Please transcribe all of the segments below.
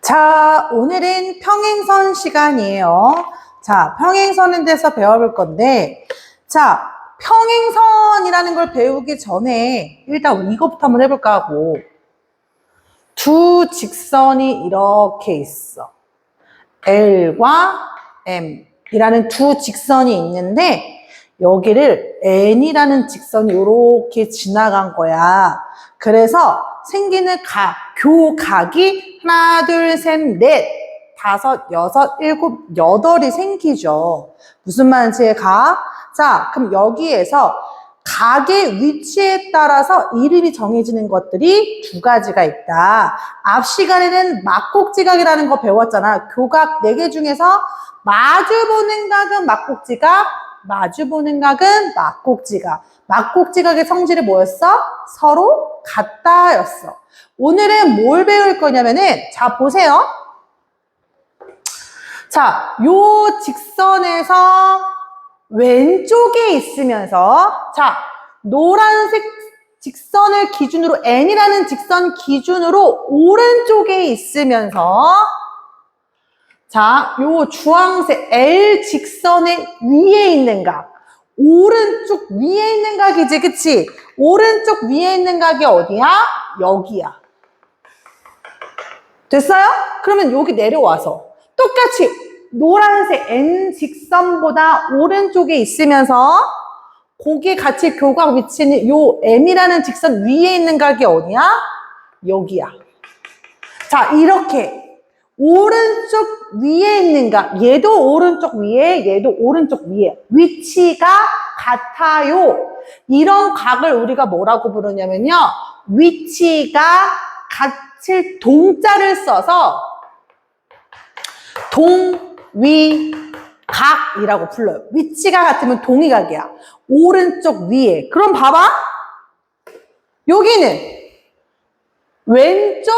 자, 오늘은 평행선 시간이에요. 자, 평행선에 대해서 배워볼 건데, 자, 평행선이라는 걸 배우기 전에 일단 이것부터 한번 해볼까 하고, 두 직선이 이렇게 있어. L과 M이라는 두 직선이 있는데, 여기를 N이라는 직선이 이렇게 지나간 거야. 그래서 생기는 교각이 하나, 둘, 셋, 넷, 다섯, 여섯, 일곱, 여덟이 생기죠. 무슨 말인지 가? 자, 그럼 여기에서 각의 위치에 따라서 이름이 정해지는 것들이 두 가지가 있다. 앞 시간에는 막곡지각이라는 거 배웠잖아. 교각 4개 중에서 마주보는 각은 막곡지각, 마주보는 각은 막곡지각. 막곡지각의 성질이 뭐였어? 서로 같다였어. 오늘은 뭘 배울 거냐면은, 자, 보세요. 자, 요 직선에서 왼쪽에 있으면서, 자, 노란색 직선을 기준으로, N이라는 직선 기준으로 오른쪽에 있으면서, 자, 요 주황색 L 직선의 위에 있는 각. 오른쪽 위에 있는 각이지, 그치? 오른쪽 위에 있는 각이 어디야? 여기야. 됐어요? 그러면 여기 내려와서 똑같이 노란색 N 직선보다 오른쪽에 있으면서 거기에 같이 교각 위치는 요 M이라는 직선 위에 있는 각이 어디야? 여기야. 자, 이렇게 오른쪽 위에 있는 각, 얘도 오른쪽 위에, 얘도 오른쪽 위에 위치가 같아요. 이런 각을 우리가 뭐라고 부르냐면요, 위치가 같을 동자를 써서 동위각이라고 불러요. 위치가 같으면 동위각이야. 오른쪽 위에. 그럼 봐봐. 여기는 왼쪽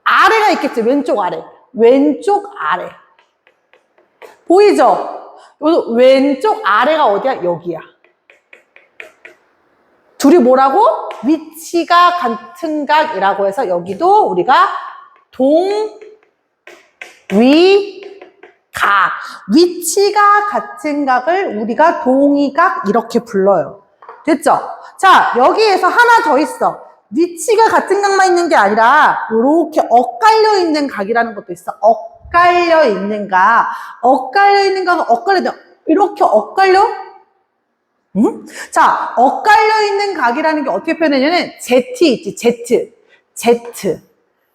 아래가 있겠지. 왼쪽 아래. 왼쪽 아래. 보이죠? 왼쪽 아래가 어디야? 여기야. 둘이 뭐라고? 위치가 같은 각이라고 해서 여기도 우리가 동위각. 위치가 같은 각을 우리가 동위각 이렇게 불러요. 됐죠? 자, 여기에서 하나 더 있어. 위치가 같은 각만 있는 게 아니라 이렇게 엇갈려 있는 각이라는 것도 있어. 엇갈려 있는 각. 엇갈려 있는 각은 이렇게 엇갈려? 응? 자, 엇갈려 있는 각이라는 게 어떻게 표현하냐면 Z 있지,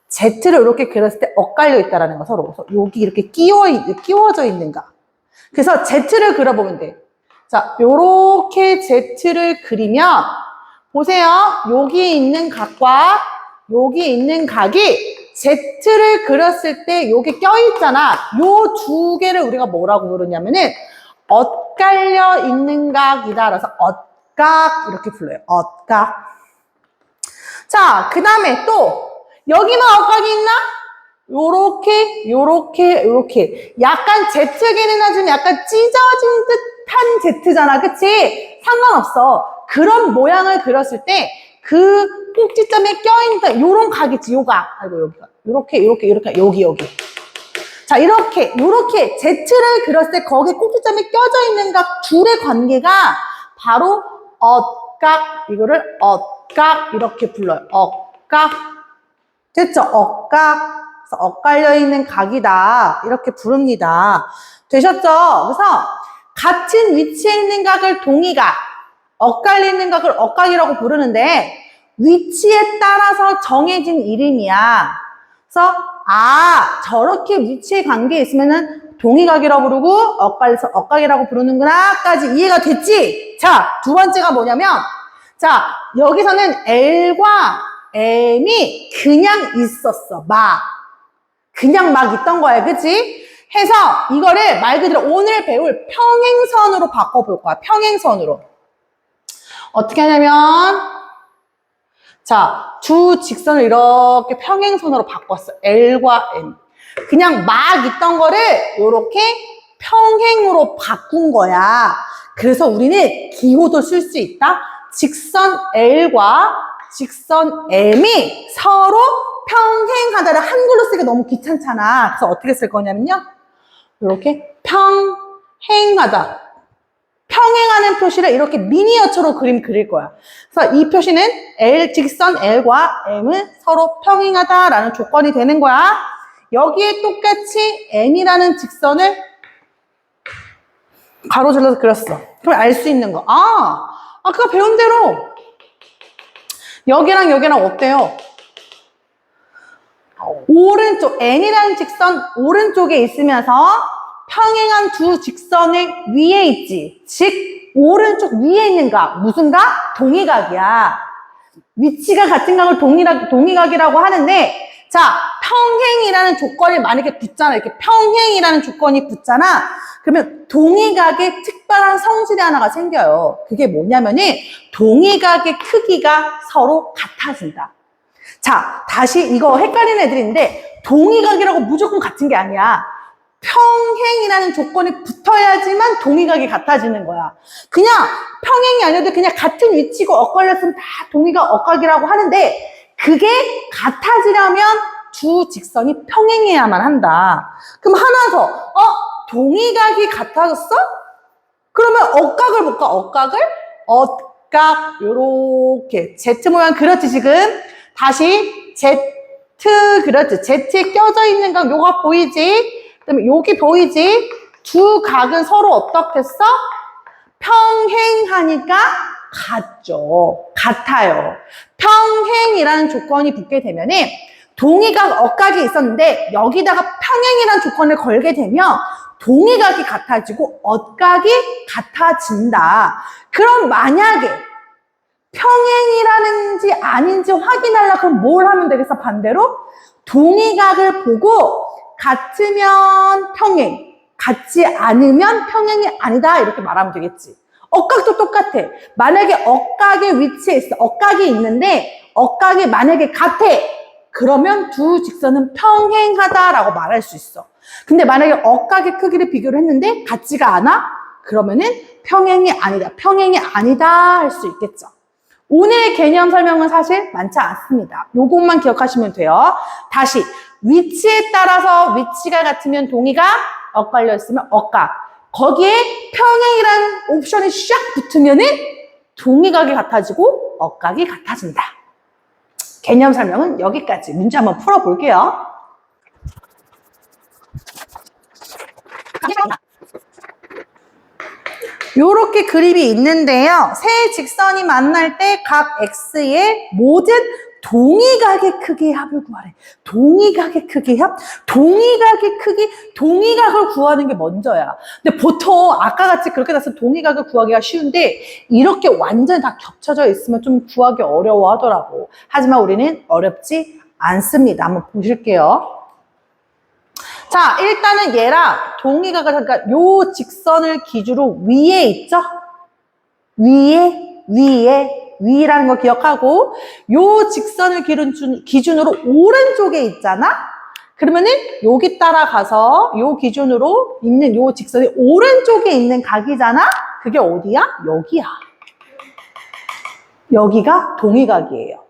Z를 이렇게 그렸을 때 엇갈려 있다라는 거 서로. 그래서 여기 이렇게 끼워져 있는 각. 그래서 Z를 그려보면 돼. 자, 요렇게 Z를 그리면 보세요. 여기 있는 각과 여기 있는 각이 Z를 그렸을 때 여기 껴있잖아. 요 두 개를 우리가 뭐라고 부르냐면은 엇갈려 있는 각이다. 그래서 엇각 이렇게 불러요. 엇각. 자, 그 다음에 또 여기만 엇각이 있나? 요렇게 약간 Z기는 하지만 약간 찢어진 듯한 Z잖아. 그치? 상관없어. 그런 모양을 그렸을 때 그 꼭지점에 껴있는 요런 각이지. 요각. 아이고, 여기가. 요렇게, 여기. 자, 이렇게 Z를 그렸을 때 거기에 꼭지점에 껴져 있는 각 둘의 관계가 바로 엇각. 이거를 엇각 이렇게 불러요. 엇각. 됐죠? 엇각. 그래서 엇갈려 있는 각이다. 이렇게 부릅니다. 되셨죠? 그래서 같은 위치에 있는 각을 동위각, 엇갈려 있는 각을 엇각이라고 부르는데 위치에 따라서 정해진 이름이야. 그래서 저렇게 위치의 관계에 있으면은 동위각이라고 부르고 엇갈려서 엇각이라고 부르는구나까지 이해가 됐지? 자, 두 번째가 뭐냐면, 자, 여기서는 L과 M이 그냥 있었어. 그냥 막 있던 거야. 그치? 해서 이거를 말 그대로 오늘 배울 평행선으로 바꿔볼 거야. 평행선으로. 어떻게 하냐면, 자, 두 직선을 이렇게 평행선으로 바꿨어. L과 M. 그냥 막 있던 거를 이렇게 평행으로 바꾼 거야. 그래서 우리는 기호도 쓸 수 있다. 직선 L과 직선 M이 서로 평행하다를 한글로 쓰기가 너무 귀찮잖아. 그래서 어떻게 쓸 거냐면요. 이렇게 평행하다. 평행하는 표시를 이렇게 미니어처로 그림 그릴 거야. 그래서 이 표시는 직선 L과 M은 서로 평행하다라는 조건이 되는 거야. 여기에 똑같이 N이라는 직선을 가로질러서 그렸어. 그럼 알 수 있는 거. 아까 배운 대로 여기랑 여기랑 어때요? 오른쪽, N이라는 직선 오른쪽에 있으면서 평행한 두 직선의 위에 있지. 즉, 오른쪽 위에 있는 각. 무슨 각? 동의각이야. 위치가 같은 각을 동의각이라고 하는데, 자, 평행이라는 조건이 만약에 붙잖아. 이렇게 평행이라는 조건이 붙잖아. 그러면 동의각의 특별한 성질이 하나가 생겨요. 그게 뭐냐면은 동의각의 크기가 서로 같아진다. 자, 다시 이거 헷갈리는 애들이 있는데 동의각이라고 무조건 같은 게 아니야. 평행이라는 조건이 붙어야지만 동의각이 같아지는 거야. 그냥 평행이 아니어도 그냥 같은 위치고 엇갈렸으면 다 동의각 엇각이라고 하는데 그게 같아지려면 두 직선이 평행해야만 한다. 그럼 하나 더, 동의각이 같아졌어? 그러면 엇각을 볼까? 엇각 요렇게 Z 모양 그렇지 지금? 다시 Z 그렇지. Z에 껴져 있는 각 요각 보이지? 그다음에 여기 보이지? 두 각은 서로 어떻겠어? 평행하니까 같죠. 같아요. 평행이라는 조건이 붙게 되면은 동의각, 엇각이 있었는데 여기다가 평행이라는 조건을 걸게 되면 동의각이 같아지고 엇각이 같아진다. 그럼 만약에 평행이라는지 아닌지 확인하려면 그럼 뭘 하면 되겠어? 반대로 동의각을 보고 같으면 평행, 같지 않으면 평행이 아니다 이렇게 말하면 되겠지. 엇각도 똑같아. 만약에 엇각의 위치에 있어. 엇각이 있는데 엇각이 만약에 같아. 그러면 두 직선은 평행하다라고 말할 수 있어. 근데 만약에 엇각의 크기를 비교를 했는데 같지가 않아? 그러면은 평행이 아니다 할 수 있겠죠. 오늘의 개념 설명은 사실 많지 않습니다. 요것만 기억하시면 돼요. 다시 위치에 따라서 위치가 같으면 동의각, 엇갈려 있으면 엇각. 거기에 평행이라는 옵션이 샥 붙으면은 동의각이 같아지고 엇각이 같아진다. 개념 설명은 여기까지. 문제 한번 풀어볼게요. 요렇게 그림이 있는데요. 세 직선이 만날 때 각 X의 모든 동의각의 크기의 합을 구하래. 동의각의 크기의 합? 동의각의 크기? 동의각을 구하는 게 먼저야. 근데 보통 아까 같이 그렇게 나서 동의각을 구하기가 쉬운데 이렇게 완전 다 겹쳐져 있으면 좀 구하기 어려워 하더라고. 하지만 우리는 어렵지 않습니다. 한번 보실게요. 자, 일단은 얘랑 동의각을, 그러니까 요 직선을 기준으로 위에 있죠? 위라는 거 기억하고, 요 직선을 기준으로 오른쪽에 있잖아? 그러면은 여기 따라가서 요 기준으로 있는 요 직선이 오른쪽에 있는 각이잖아? 그게 어디야? 여기야. 여기가 동의각이에요.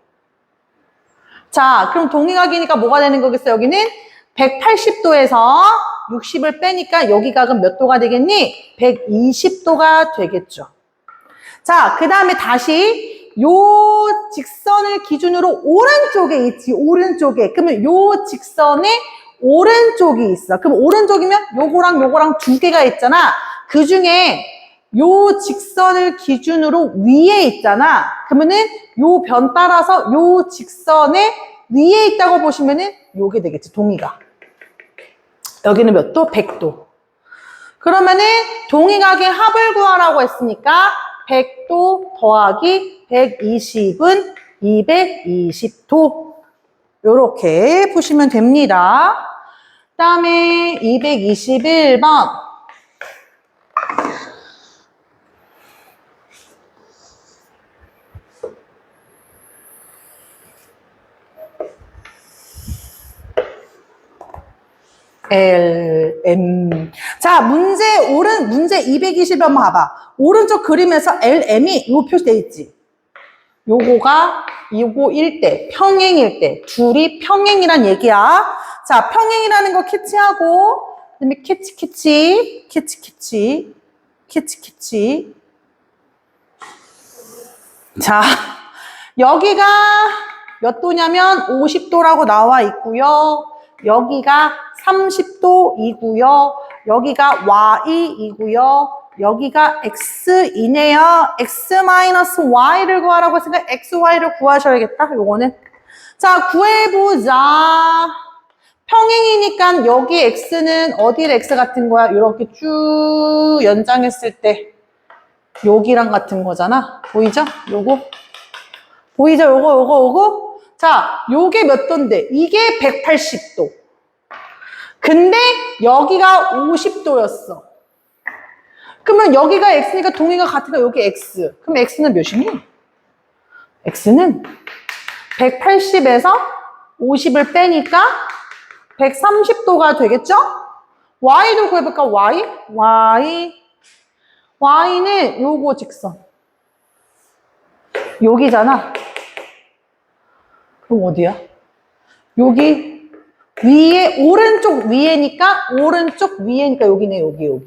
자, 그럼 동의각이니까 뭐가 되는 거겠어? 여기는 180도에서 60을 빼니까 여기 각은 몇 도가 되겠니? 120도가 되겠죠. 자, 그 다음에 다시 요 직선을 기준으로 오른쪽에 있지, 오른쪽에. 그러면 요 직선의 오른쪽이 있어. 그럼 오른쪽이면 요거랑 두 개가 있잖아. 그 중에 요 직선을 기준으로 위에 있잖아. 그러면은 요 변 따라서 요 직선의 위에 있다고 보시면은 요게 되겠지, 동의각. 여기는 몇 도? 100도. 그러면은 동의각의 합을 구하라고 했으니까 100도 더하기 120은 220도. 요렇게 보시면 됩니다. 그 다음에 221번. L, M. 자, 문제 220번 봐봐. 오른쪽 그림에서 L, M이 요 표시되어 있지. 요거일 때, 평행일 때, 둘이 평행이란 얘기야. 자, 평행이라는 거 캐치하고, 그 다음에 캐치. 자, 여기가 몇 도냐면 50도라고 나와 있고요. 여기가 30도이고요. 여기가 Y이고요. 여기가 X이네요. X-Y를 구하라고 했으니까 XY를 구하셔야겠다. 요거는. 자, 구해보자. 평행이니까 여기 X는 어디를 X 같은 거야? 이렇게 쭉 연장했을 때 여기랑 같은 거잖아. 보이죠? 요거. 보이죠? 요거. 자, 요게 몇 도인데? 이게 180도. 근데 여기가 50도였어. 그러면 여기가 X니까 동의가 같으니까 여기 X. 그럼 X는 몇이니? X는 180에서 50을 빼니까 130도가 되겠죠? Y도 구해볼까? Y는 요거 직선. 여기잖아. 그럼 어디야? 여기 오른쪽 위에니까 여기네. 여기.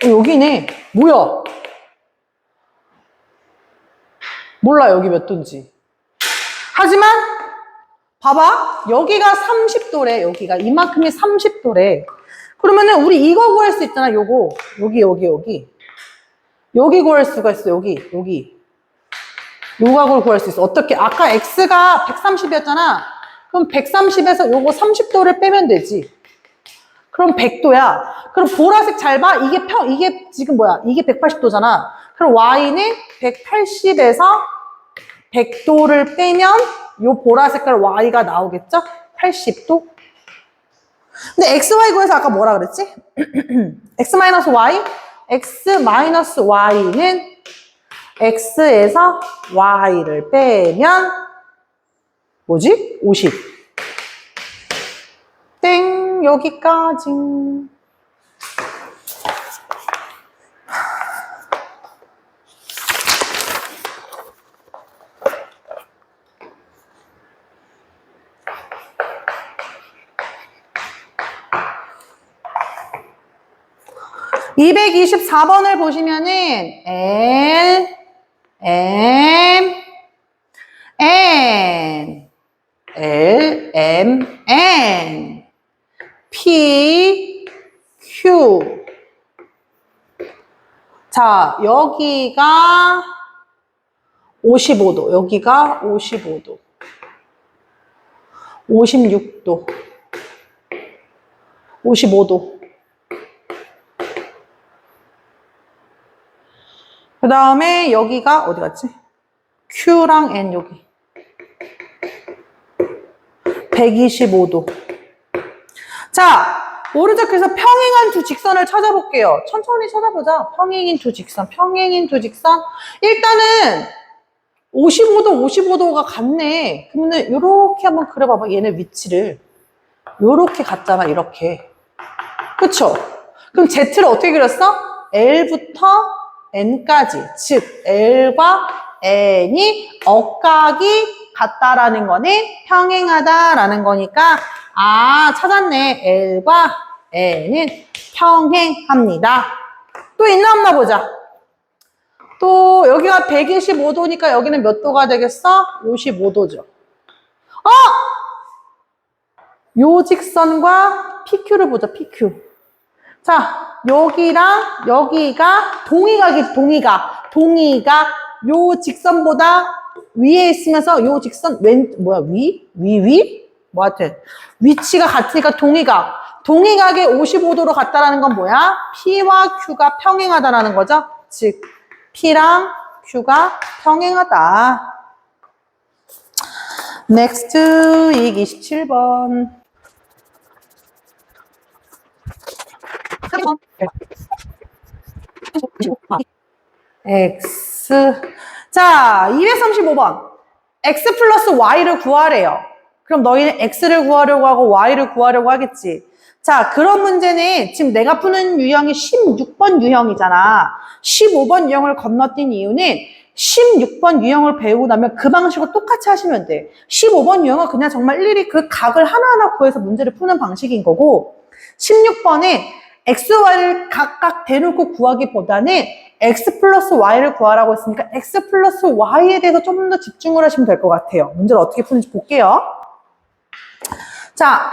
여기네. 뭐야? 몰라, 여기 몇 도인지. 하지만 봐봐, 여기가 30도래. 여기가 이만큼이 30도래. 그러면은 우리 이거 구할 수 있잖아. 요거 여기 구할 수가 있어. 여기 요각을 구할 수 있어. 어떻게? 아까 X가 130이었잖아. 그럼 130에서 요거 30도를 빼면 되지. 그럼 100도야. 그럼 보라색 잘 봐. 이게 지금 뭐야? 이게 180도잖아. 그럼 Y는 180에서 100도를 빼면 요 보라색깔 Y가 나오겠죠? 80도. 근데 XY 구해서 아까 뭐라 그랬지? X-Y? X-Y는 X에서 Y를 빼면 뭐지? 50. 땡, 여기까지. (224번을) 보시면은 L, M, N, P, Q. 자, 여기가 55도, 여기가 55도, 56도, 55도. 그 다음에 여기가 어디 갔지? Q랑 N 여기 125도. 자, 오른쪽 그래서 평행한 두 직선을 찾아볼게요. 천천히 찾아보자. 평행인 두 직선. 일단은 55도가 같네. 그러면 이렇게 한번 그려봐봐. 얘네 위치를 이렇게 갔잖아. 이렇게. 그쵸? 그럼 Z를 어떻게 그렸어? L부터 N까지, 즉 L과 N이 억각이 같다라는 거네. 평행하다라는 거니까 찾았네. L과 N은 평행합니다. 또 있나 없나 보자. 또 여기가 125도니까 여기는 몇 도가 되겠어? 55도죠. 요 직선과 PQ를 보자. PQ. 자, 여기랑 여기가 동의가 요 직선보다 위에 있으면서 요 직선 위? 뭐 하여튼 위치가 같으니까 동의각이 55도로 같다라는 건 뭐야? P와 Q가 평행하다라는 거죠. 즉 P랑 Q가 평행하다. Next 227번. X. 자, 235번. X 플러스 Y를 구하래요. 그럼 너희는 X를 구하려고 하고 Y를 구하려고 하겠지. 자, 그런 문제는 지금 내가 푸는 유형이 16번 유형이잖아. 15번 유형을 건너뛴 이유는 16번 유형을 배우고 나면 그 방식으로 똑같이 하시면 돼. 15번 유형은 그냥 정말 일일이 그 각을 하나하나 구해서 문제를 푸는 방식인 거고 16번은 x, y를 각각 대놓고 구하기보다는 x 플러스 y를 구하라고 했으니까 x 플러스 y에 대해서 좀 더 집중을 하시면 될 것 같아요. 문제를 어떻게 푸는지 볼게요. 자,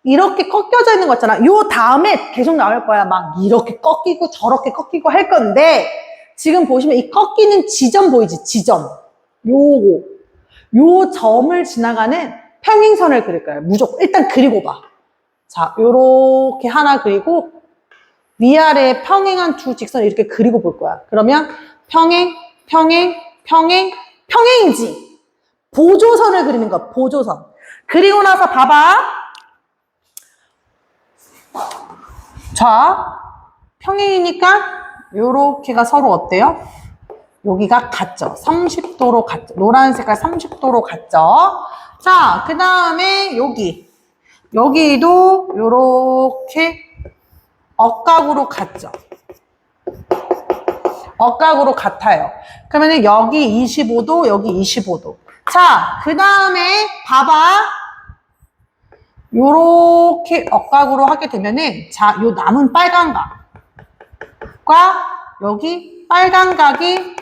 이렇게 꺾여져 있는 거 있잖아. 요 다음에 계속 나올 거야. 막 이렇게 꺾이고 저렇게 꺾이고 할 건데 지금 보시면 이 꺾이는 지점 보이지? 지점. 요거. 요 점을 지나가는 평행선을 그릴 거예요. 무조건. 일단 그리고 봐. 자, 요렇게 하나 그리고 위아래에 평행한 두 직선을 이렇게 그리고 볼 거야. 그러면 평행, 평행, 평행, 평행이지. 보조선을 그리는 거야. 보조선. 그리고 나서 봐봐. 자, 평행이니까 요렇게가 서로 어때요? 여기가 같죠. 30도로 같죠. 노란 색깔 30도로 같죠. 자, 그 다음에 여기도 요렇게 억각으로 같죠. 억각으로 같아요. 그러면 여기 25도, 여기 25도. 자, 그 다음에 봐봐. 요렇게 억각으로 하게 되면은, 자, 요 남은 빨간 각과 여기 빨간 각이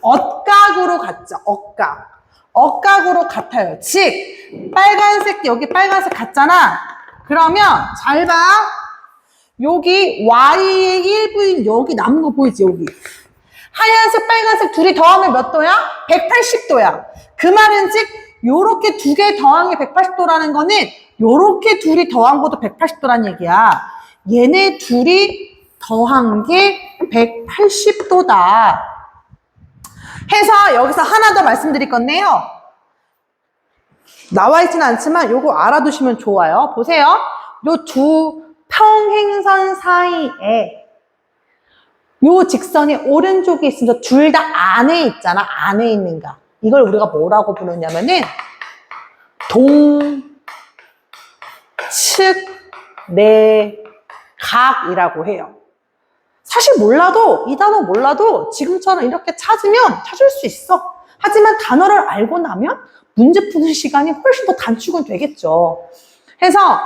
억각으로 같죠. 억각. 억각으로 같아요. 즉, 빨간색, 여기 빨간색 같잖아. 그러면, 잘 봐. 여기 Y의 1부인 여기 남은 거 보이지? 여기. 하얀색, 빨간색 둘이 더하면 몇 도야? 180도야. 그 말은 즉, 요렇게 두 개 더한 게 180도라는 거는 요렇게 둘이 더한 것도 180도란 얘기야. 얘네 둘이 더한 게 180도다. 해서 여기서 하나 더 말씀드릴 건데요. 나와 있지는 않지만 요거 알아두시면 좋아요. 보세요. 요 두 평행선 사이에 요 직선이 오른쪽에 있으면서 둘 다 안에 있잖아. 안에 있는가. 이걸 우리가 뭐라고 부르냐면은 동측내각이라고 해요. 사실 몰라도 이 단어 몰라도 지금처럼 이렇게 찾으면 찾을 수 있어. 하지만 단어를 알고 나면 문제 푸는 시간이 훨씬 더 단축은 되겠죠. 해서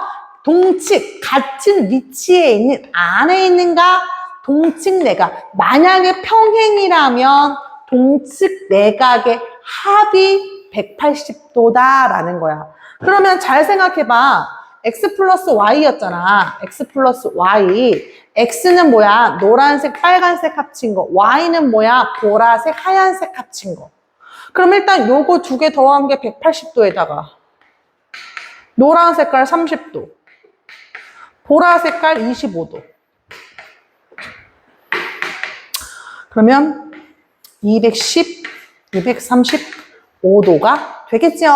동측, 같은 위치에 있는 안에 있는가 동측내각. 만약에 평행이라면 동측내각의 합이 180도다라는 거야. 그러면 잘 생각해봐. x 플러스 y였잖아. x 플러스 y. x는 뭐야? 노란색, 빨간색 합친 거. y는 뭐야? 보라색, 하얀색 합친 거. 그럼 일단 요거 두 개 더한 게 180도에다가 노란 색깔 30도, 보라 색깔 25도. 그러면 210, 235도가 되겠죠?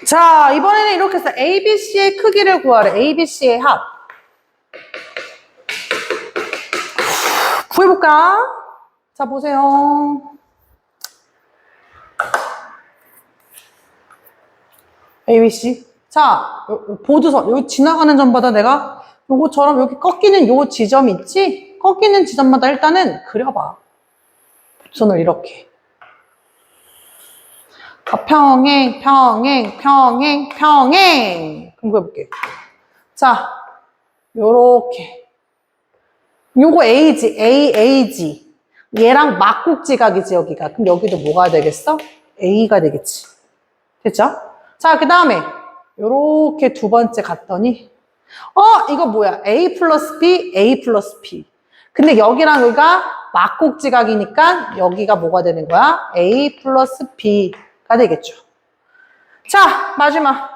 자, 이번에는 이렇게 해서 ABC의 크기를 구하래. ABC의 합. 구해볼까? 자, 보세요. ABC. 자, 보조선. 여기 지나가는 점마다 내가 요거처럼 여기 꺾이는 요 지점 있지? 꺾이는 지점마다 일단은 그려봐. 보조선을 이렇게. 평행, 평행, 평행, 평행. 그럼 그려볼게. 자, 요렇게. 요거 A지, AG. 얘랑 막국지각이지, 여기가. 그럼 여기도 뭐가 되겠어? A가 되겠지. 됐죠? 자, 그 다음에 요렇게 두 번째 갔더니 이거 뭐야? A 플러스 B, A 플러스 B. 근데 여기랑 여기가 막국지각이니까 여기가 뭐가 되는 거야? A 플러스 B가 되겠죠. 자, 마지막.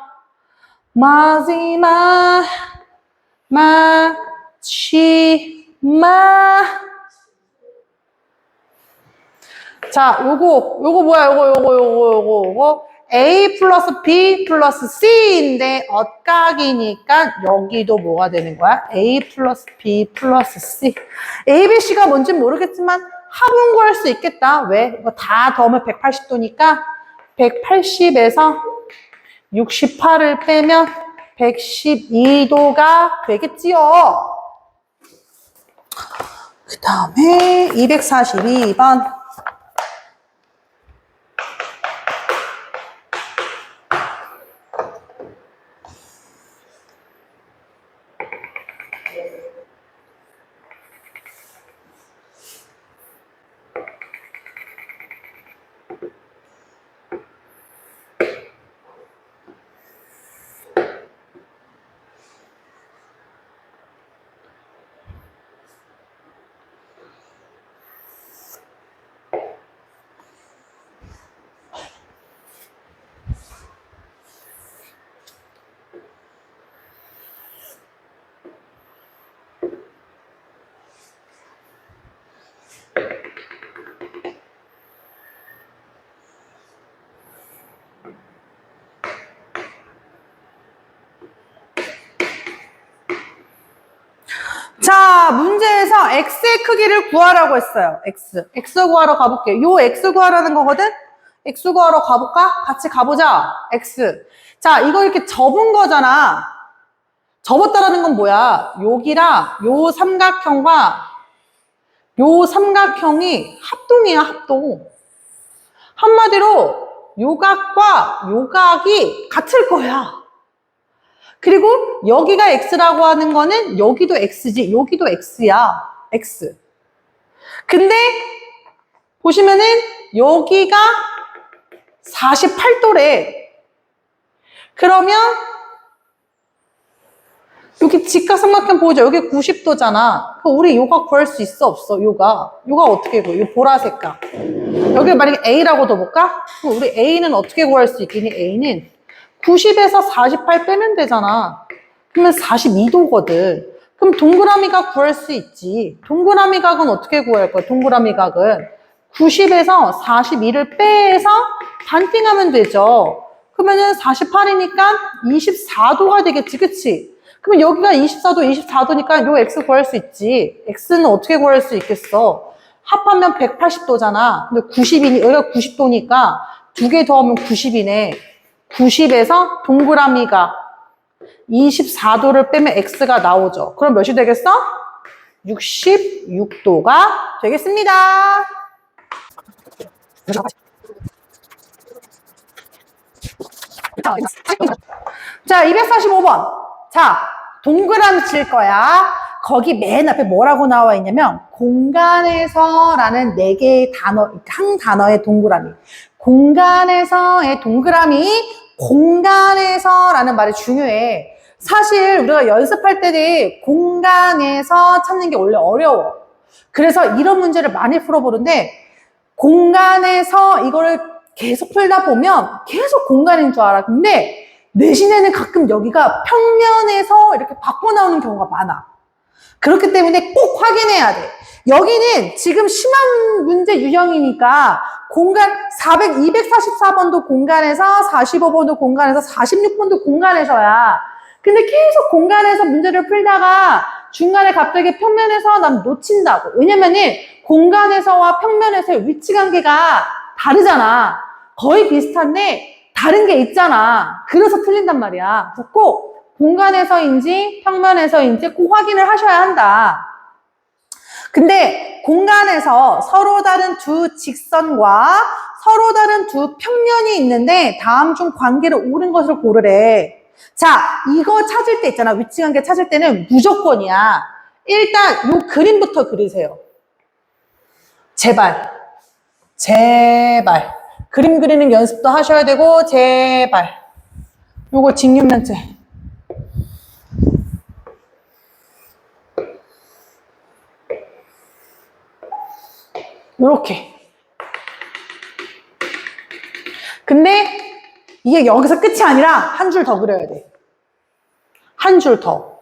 자, 요거 뭐야? 요거. A 플러스 B 플러스 C인데 엇각이니까 여기도 뭐가 되는 거야? A 플러스 B 플러스 C. A, B, C가 뭔지 모르겠지만 합은 구할 수 있겠다. 왜? 이거 다 더하면 180도니까 180에서 68을 빼면 112도가 되겠지요. 그 다음에 242번. 자, 문제에서 x의 크기를 구하라고 했어요. x 구하러 가볼게요. 요 x 구하라는 거거든? x 구하러 가볼까? 같이 가보자. x. 자, 이거 이렇게 접은 거잖아. 접었다라는 건 뭐야? 여기랑 요 삼각형과 요 삼각형이 합동이야, 합동. 한마디로 요각과 요각이 같을 거야. 그리고 여기가 x라고 하는 거는 여기도 x지, 여기도 x야. x. 근데 보시면은 여기가 48도래. 그러면 여기 직각삼각형 보죠. 여기 90도잖아. 우리 요가 구할 수 있어, 없어? 요가 어떻게 구해? 요 보라색깔. 여기 만약에 A라고 둬볼까? 그럼 우리 A는 어떻게 구할 수 있겠니? A는 90에서 48 빼면 되잖아. 그러면 42도거든. 그럼 동그라미 각 구할 수 있지. 동그라미 각은 어떻게 구할 거야? 동그라미 각은 90에서 42를 빼서 반띵하면 되죠. 그러면은 48이니까 24도가 되겠지, 그치? 그러면 여기가 24도, 24도니까 요 x 구할 수 있지. x는 어떻게 구할 수 있겠어? 합하면 180도잖아. 근데 90이니, 여기가 90도니까 두 개 더하면 90이네. 90에서 동그라미가 24도를 빼면 x가 나오죠. 그럼 몇이 되겠어? 66도가 되겠습니다. 자, 245번. 자, 동그라미 칠 거야. 거기 맨 앞에 뭐라고 나와 있냐면 공간에서라는 4개의 단어, 한 단어의 동그라미. 공간에서의 동그라미, 공간에서라는 말이 중요해. 사실 우리가 연습할 때는 공간에서 찾는 게 원래 어려워. 그래서 이런 문제를 많이 풀어보는데 공간에서 이거를 계속 풀다 보면 계속 공간인 줄 알아. 근데 내신에는 가끔 여기가 평면에서 이렇게 바꿔 나오는 경우가 많아. 그렇기 때문에 꼭 확인해야 돼. 여기는 지금 심한 문제 유형이니까 공간 244번도 공간에서 45번도 공간에서 46번도 공간에서야. 근데 계속 공간에서 문제를 풀다가 중간에 갑자기 평면에서 난 놓친다고. 왜냐면은 공간에서와 평면에서의 위치 관계가 다르잖아. 거의 비슷한데 다른 게 있잖아. 그래서 틀린단 말이야. 그래서 꼭 공간에서인지 평면에서인지 꼭 확인을 하셔야 한다. 근데 공간에서 서로 다른 두 직선과 서로 다른 두 평면이 있는데 다음 중 관계를 옳은 것을 고르래. 자, 이거 찾을 때 있잖아. 위치관계 찾을 때는 무조건이야. 일단 요 그림부터 그리세요. 제발. 그림 그리는 연습도 하셔야 되고 제발. 요거 직육면체. 요렇게. 근데 이게 여기서 끝이 아니라 한 줄 더 그려야 돼. 한 줄 더.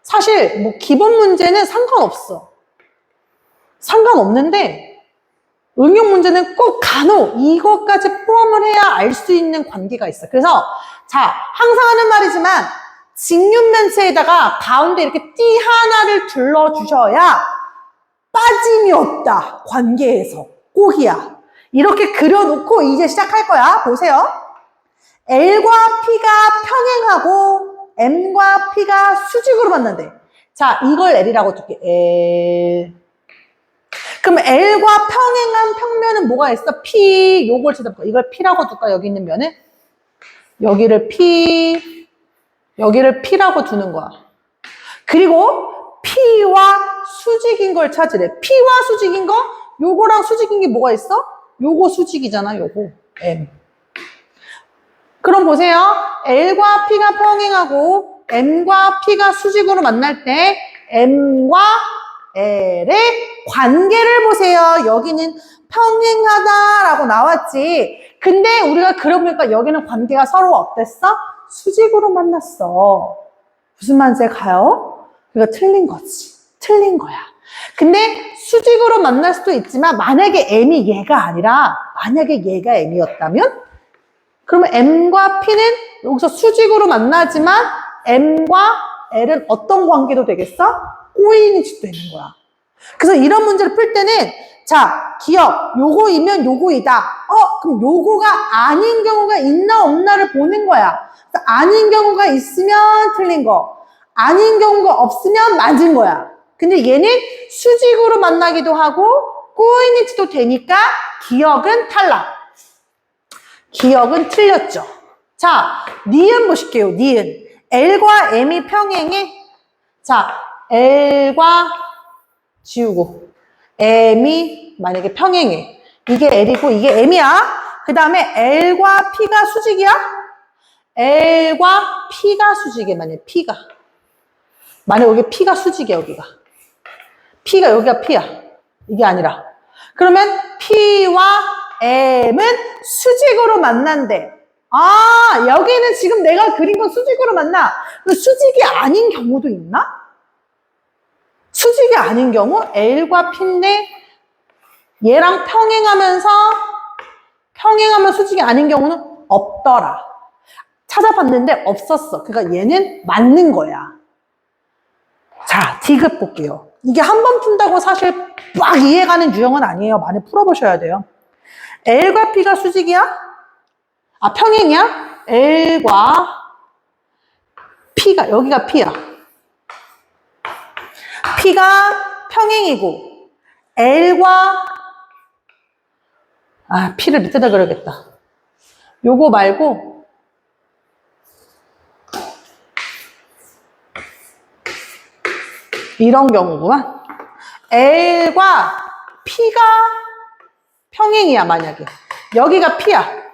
사실 뭐 기본 문제는 상관없어. 상관없는데 응용 문제는 꼭 간혹 이것까지 포함을 해야 알 수 있는 관계가 있어. 그래서 자, 항상 하는 말이지만 직육면체에다가 가운데 이렇게 띠 하나를 둘러주셔야 빠짐이 없다. 관계에서. 꼭이야. 이렇게 그려놓고 이제 시작할 거야. 보세요. L과 P가 평행하고 M과 P가 수직으로 만난대. 자, 이걸 L이라고 둘게. L. 그럼 L과 평행한 평면은 뭐가 있어? P. 요걸 찾아볼까? 이걸 P라고 둘까? 여기 있는 면은? 여기를 P. 여기를 P라고 두는 거야. 그리고 P와 수직인 걸 찾으래. P와 수직인 거? 요거랑 수직인 게 뭐가 있어? 요거 수직이잖아, 요거. M. 그럼 보세요. L과 P가 평행하고 M과 P가 수직으로 만날 때 M과 L의 관계를 보세요. 여기는 평행하다라고 나왔지. 근데 우리가 그려보니까 여기는 관계가 서로 어땠어? 수직으로 만났어. 무슨 말인지 가요? 그러니까 틀린 거지. 틀린 거야. 근데 수직으로 만날 수도 있지만 만약에 M이 얘가 아니라 만약에 얘가 M이었다면 그러면 M과 P는 여기서 수직으로 만나지만 M과 L은 어떤 관계도 되겠어? 꼬이니지도 되는 거야. 그래서 이런 문제를 풀 때는 자, 기억, 요거이면 요거이다. 그럼 요거가 아닌 경우가 있나 없나를 보는 거야. 아닌 경우가 있으면 틀린 거, 아닌 경우가 없으면 맞은 거야. 근데 얘는 수직으로 만나기도 하고 꼬이니지도 되니까 기억은 탈락. 기억은 틀렸죠. 자, 니은 보실게요. 니은. L과 M이 평행해. 자, L과 지우고 M이 만약에 평행해. 이게 L이고 이게 M이야. 그 다음에 L과 P가 수직이야. L과 P가 수직이야. 만약에 P가. 만약에 여기 P가 수직이야. 여기가. P가 여기가 P야. 이게 아니라. 그러면 P와 M은 수직으로 만난대. 아, 여기는 지금 내가 그린 건 수직으로 만나. 수직이 아닌 경우도 있나? 수직이 아닌 경우 L과 P인데 얘랑 평행하면 수직이 아닌 경우는 없더라. 찾아봤는데 없었어. 그러니까 얘는 맞는 거야. 자, D급 볼게요. 이게 한 번 푼다고 사실 막 이해가는 유형은 아니에요. 많이 풀어보셔야 돼요. L과 P가 수직이야? 아, 평행이야? L과 P가, 여기가 P야. P가 평행이고, L과, P를 밑에다 그려야겠다. 요거 말고, 이런 경우구만. L과 P가 평행이야, 만약에. 여기가 P야.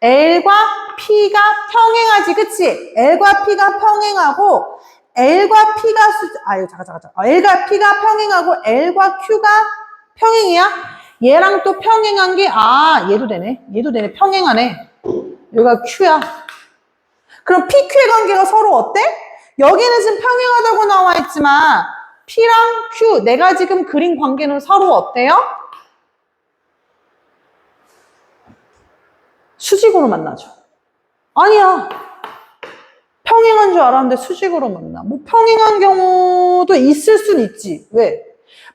L과 P가 평행하지, 그치? L과 P가 평행하고, L과 P가 L과 P가 평행하고, L과 Q가 평행이야? 얘랑 또 평행한 게, 얘도 되네. 얘도 되네. 평행하네. 여기가 Q야. 그럼 PQ의 관계가 서로 어때? 여기는 지금 평행하다고 나와 있지만, P랑 Q, 내가 지금 그린 관계는 서로 어때요? 수직으로 만나죠. 아니야. 평행한 줄 알았는데 수직으로 만나. 뭐 평행한 경우도 있을 순 있지. 왜?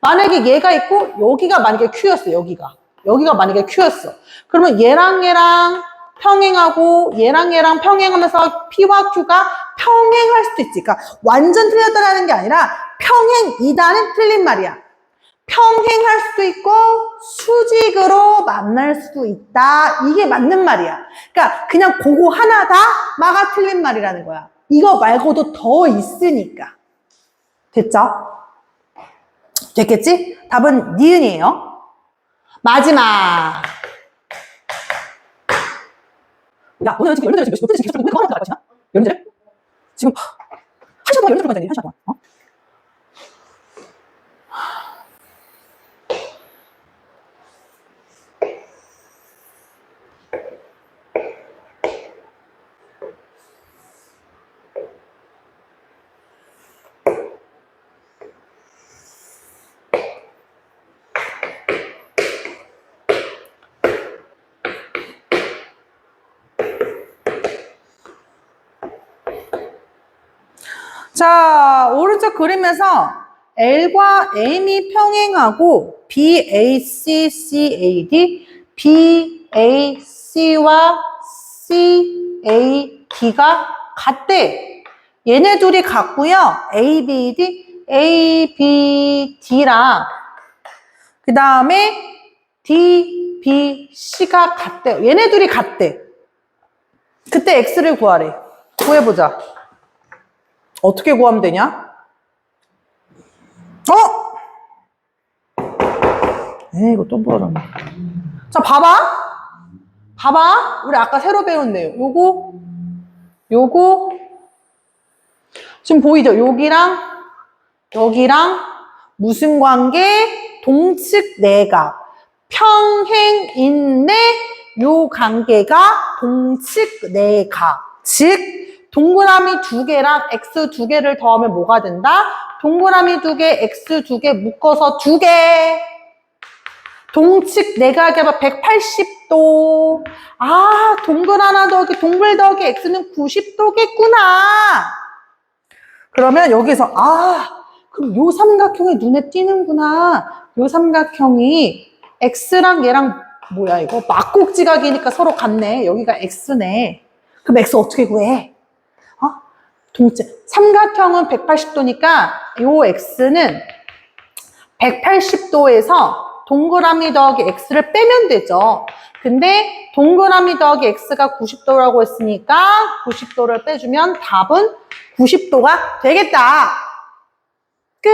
만약에 얘가 있고 여기가 만약에 Q였어. 여기가 만약에 Q였어. 그러면 얘랑 평행하고 얘랑 평행하면서 P와 Q가 평행할 수도 있지. 그러니까 완전 틀렸다는 게 아니라 평행이다는 틀린 말이야. 평행할 수도 있고 수직으로 만날 수도 있다. 이게 맞는 말이야. 그러니까 그냥 그거 하나다마가 틀린 말이라는 거야. 이거 말고도 더 있으니까. 됐죠? 됐겠지? 답은 니은이에요. 마지막. 야, 오늘 지금 여러분들 지금 몇 분째 지금 몇 번째 할 것이야? 여러분들? 지금 1시간 동안 여러분들 걸었네. 1시간 동안. 자, 오른쪽 그림에서 L과 M이 평행하고 BACCAD, BAC와 CAD가 같대. 얘네 둘이 같고요. ABD, ABD랑 그 다음에 DBC가 같대. 얘네 둘이 같대. 그때 X를 구하래. 구해보자. 어떻게 구하면 되냐? 이거 또 부러졌네. 자, 봐봐. 봐봐. 우리 아까 새로 배운 내용. 요거. 지금 보이죠? 여기랑 무슨 관계? 동측 내각. 평행인데 요 관계가 동측 내각. 즉, 동그라미 2개랑 X 2개를 더하면 뭐가 된다? 동그라미 2개, X 2개 묶어서 2개. 동측 내각이 180도. 아, 동글 하나 더하기, 동글 더하기 X는 90도겠구나. 그러면 여기서, 그럼 요 삼각형이 눈에 띄는구나. 요 삼각형이 X랑 얘랑, 뭐야, 이거? 막곡지각이니까 서로 같네. 여기가 X네. 그럼 X 어떻게 구해? 삼각형은 180도니까 요 X는 180도에서 동그라미 더하기 X를 빼면 되죠. 근데 동그라미 더하기 X가 90도라고 했으니까 90도를 빼주면 답은 90도가 되겠다. 끝!